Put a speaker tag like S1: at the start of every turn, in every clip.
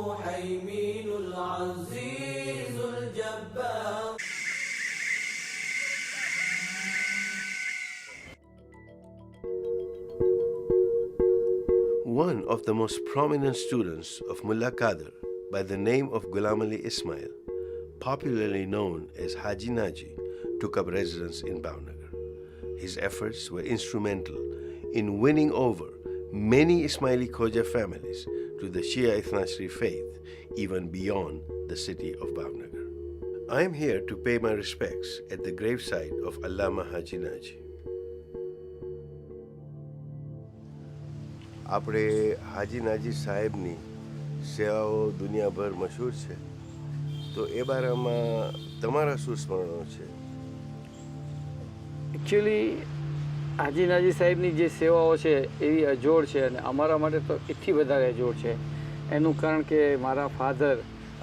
S1: المهيمن العزيز الجبار.
S2: One of the most prominent students of Mullah Qadir, by the name of Ghulam Ali Ismail, popularly known as Haji Naji, took up residence in Bhavnagar. His efforts were instrumental in winning over many Ismaili Khoja families to the Shia Ithnashri faith, even beyond the city of Bhavnagar. I am here to pay my respects at the gravesite of Allama Haji Naji. આપણે હાજી નાજી સાહેબની સેવાઓ દુનિયાભર મશહૂર છે, તો એ બારામાં તમારા શું સ્મરણો છે?
S3: એકચ્યુઅલી હાજી નાજી સાહેબની જે સેવાઓ છે એવી અજોડ છે અને અમારા માટે તો એટલી વધારે અજોડ છે. એનું કારણ કે મારા ફાધર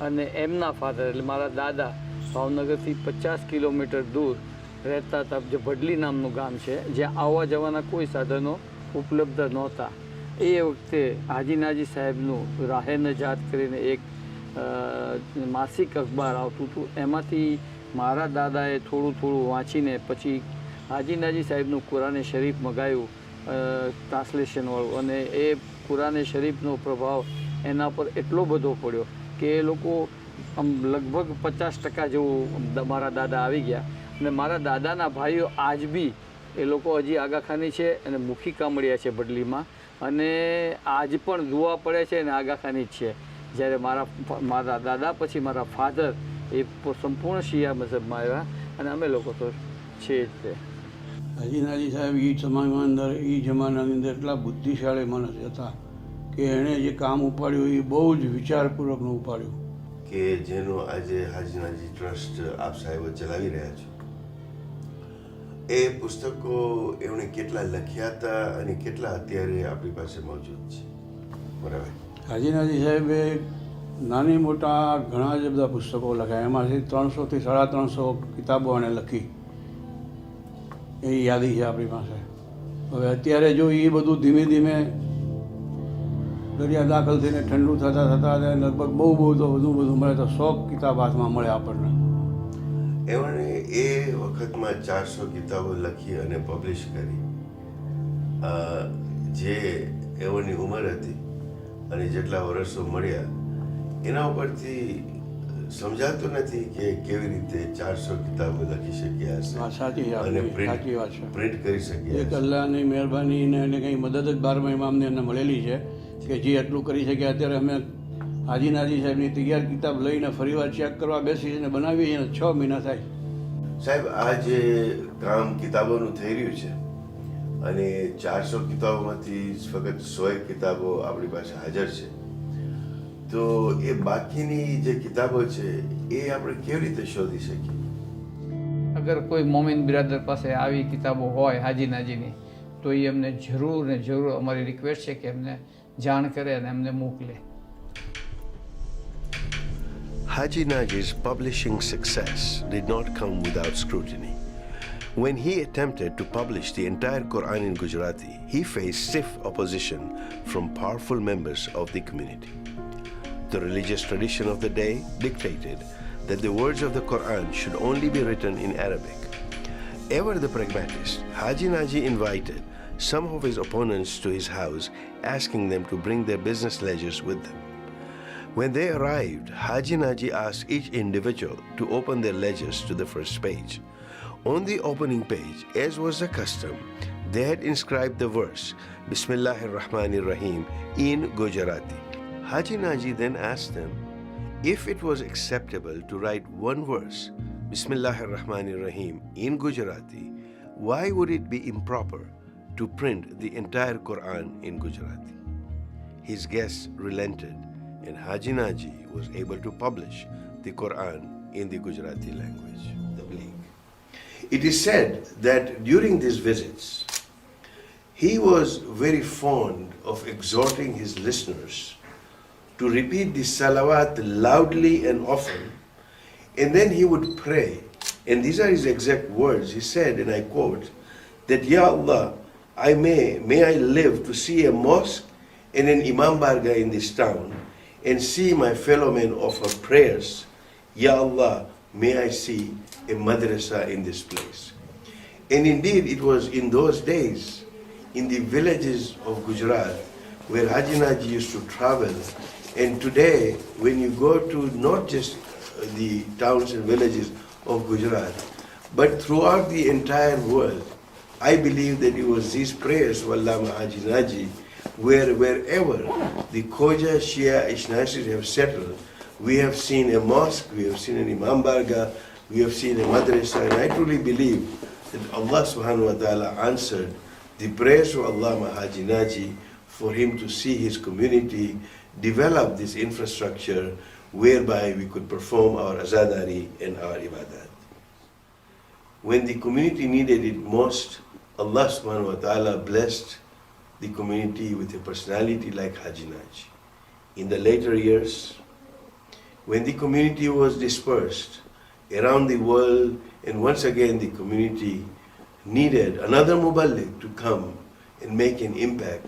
S3: અને એમના ફાધર એટલે મારા દાદા ભાવનગરથી 50 કિલોમીટર દૂર રહેતા હતા, જે ભડલી નામનું ગામ છે, જ્યાં આવવા જવાના કોઈ સાધનો ઉપલબ્ધ નહોતા. એ વખતે હાજી નાજી સાહેબનું રાહે નજાત કરીને એક માસિક અખબાર આવતું હતું. એમાંથી મારા દાદાએ થોડું થોડું વાંચીને પછી હાજી નાજી સાહેબનું કુરાને શરીફ મગાવ્યું ટ્રાન્સલેશનવાળું, અને એ કુરાને શરીફનો પ્રભાવ એના પર એટલો બધો પડ્યો કે એ લોકો આમ લગભગ 50% જેવું મારા દાદા આવી ગયા. અને મારા દાદાના ભાઈઓ આજ બી એ લોકો હજી આગાખાની છે અને મુખી કામડિયા છે બડલીમાં, અને આજ પણ દુઆ પડે છે અને આગાખાની જ છે. જ્યારે મારા દાદા પછી મારા ફાધર એ સંપૂર્ણ શિયા મઝહબમાં આવ્યા અને અમે લોકો તો છે જ તે.
S4: હાજી નાજી સાહેબ એ સમયમાં અંદર એ જમાનાની અંદર એટલા બુદ્ધિશાળી માણસ હતા કે એણે જે કામ ઉપાડ્યું એ બહુ જ વિચારપૂર્વકનું ઉપાડ્યું.
S2: કે જેનું આજે હાજી નાજી ટ્રસ્ટ આપ સાહેબો ચલાવી રહ્યા છો, એ પુસ્તકો એમણે કેટલા લખ્યા હતા અને કેટલા અત્યારે આપણી પાસે મોજૂદ છે? બરાબર.
S4: હાજી નાજી સાહેબે નાની મોટા ઘણા જ બધા પુસ્તકો લખ્યા, એમાંથી 300 થી 350 કિતાબો એણે લખી, એ યાદી છે આપણી પાસે. હવે અત્યારે જો એ બધું ધીમે ધીમે દરિયા દાખલ થઈને ઠંડુ થતાં લગભગ બહુ તો વધુ મળે તો 100 કિતાબ હાથમાં મળે આપણને.
S2: એમણે એ વખતમાં 400 કિતાબો લખી અને પબ્લિશ કરી. જે એઓની ઉંમર હતી અને જેટલા વર્ષો મળ્યા એના ઉપરથી સમજાતું નથી કે કેવી રીતે 400 કિતાબો લખી શક્યા હશે અને પ્રિન્ટ કરી શક્યા.
S4: એક અલ્લાહની મહેરબાની ને એને કંઈ મદદ જ 12મા ઇમામને એને મળેલી છે કે જે એટલું કરી શક્યા. અત્યારે અમે હાજી નાજી સાહેબની તૈયાર કિતાબ લઈને ફરીવાર ચેક કરવા બેસી અને બનાવી અને 6 મહિના થાય.
S2: સાહેબ, આ જે કામ કિતાબોનું થઈ રહ્યું છે અને 400 કિતાબોમાંથી ફક્ત 100 કિતાબો આપણી પાસે હાજર છે, તો એ બાકીની જે કિતાબો છે એ આપણે કેવી રીતે શોધી શકીએ?
S3: અગર કોઈ મોમિન બિરાદર પાસે આવી કિતાબો હોય હાજી નાજીની, તો એ અમને જરૂર ને જરૂર અમારી રિક્વેસ્ટ છે કે એમને જાણ કરે અને એમને મોકલે.
S2: Haji Naji's publishing success did not come without scrutiny. When he attempted to publish the entire Quran in Gujarati, he faced stiff opposition from powerful members of the community. The religious tradition of the day dictated that the words of the Quran should only be written in Arabic. Ever the pragmatist, Haji Naji invited some of his opponents to his house, asking them to bring their business ledgers with them. When they arrived, Haji Naji asked each individual to open their ledgers to the first page. On the opening page, as was the custom, they had inscribed the verse, Bismillahir Rahmanir Rahim, in Gujarati. Haji Naji then asked them if it was acceptable to write one verse, Bismillahir Rahmanir Rahim, in Gujarati. Why would it be improper to print the entire Quran in Gujarati? His guests relented, and Haji Naji was able to publish the Quran in the Gujarati language. It is said that during these visits, he was very fond of exhorting his listeners to repeat the salawat loudly and often, and then he would pray. And these are his exact words. He said, and I quote, that, Ya Allah, may I live to see a mosque and an Imam Barga in this town, and see my fellow men offer prayers, Ya Allah, may I see a madrasa in this place. And indeed, it was in those days, in the villages of Gujarat, where Haji Naji used to travel. And today, when you go to not just the towns and villages of Gujarat, but throughout the entire world, I believe that it was these prayers of Allama Haji Naji, wherever the Khoja Shia Ishnaisis have settled, we have seen a mosque, we have seen an Imam Barga, we have seen a madrasa, and I truly believe that Allah subhanahu wa ta'ala answered the prayers of Allama Haji Naji for him to see his community develop this infrastructure whereby we could perform our azadari and our ibadat. When the community needed it most, Allah subhanahu wa ta'ala blessed the community with a personality like Haji Naji. In the later years, when the community was dispersed around the world, and once again the community needed another muballigh to come and make an impact,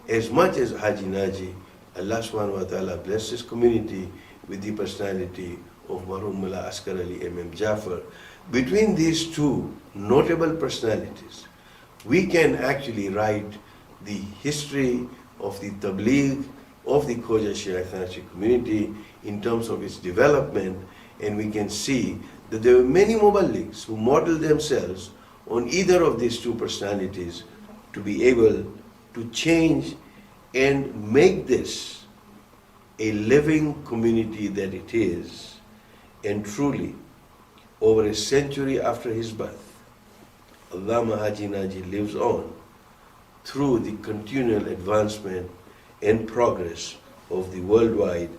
S2: as much as Haji Naji, Allah subhanahu wa ta'ala blessed his community with the personality of Marhum Mullah Asghar Ali M.M. Jafar. Between these two notable personalities, we can actually write the history of the Tabligh of the Khoja Shia Ethnic community in terms of its development, and we can see that there were many muballighs who modeled themselves on either of these two personalities to be able to change and make this a living community that it is. And truly, over a century after his birth, Allama Haji Naji lives on through the continual advancement and progress of the worldwide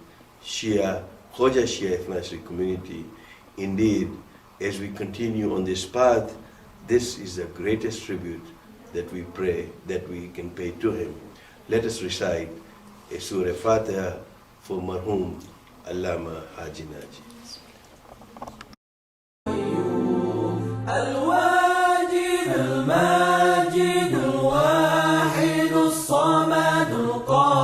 S2: Shia, Khoja Shia Ethnic community. Indeed, as we continue on this path, this is the greatest tribute that we pray, that we can pay to him. Let us recite a Surah Fatiha for Marhum Allama Haji Naji.
S1: الواجد الماجد الواحد الصمد القادر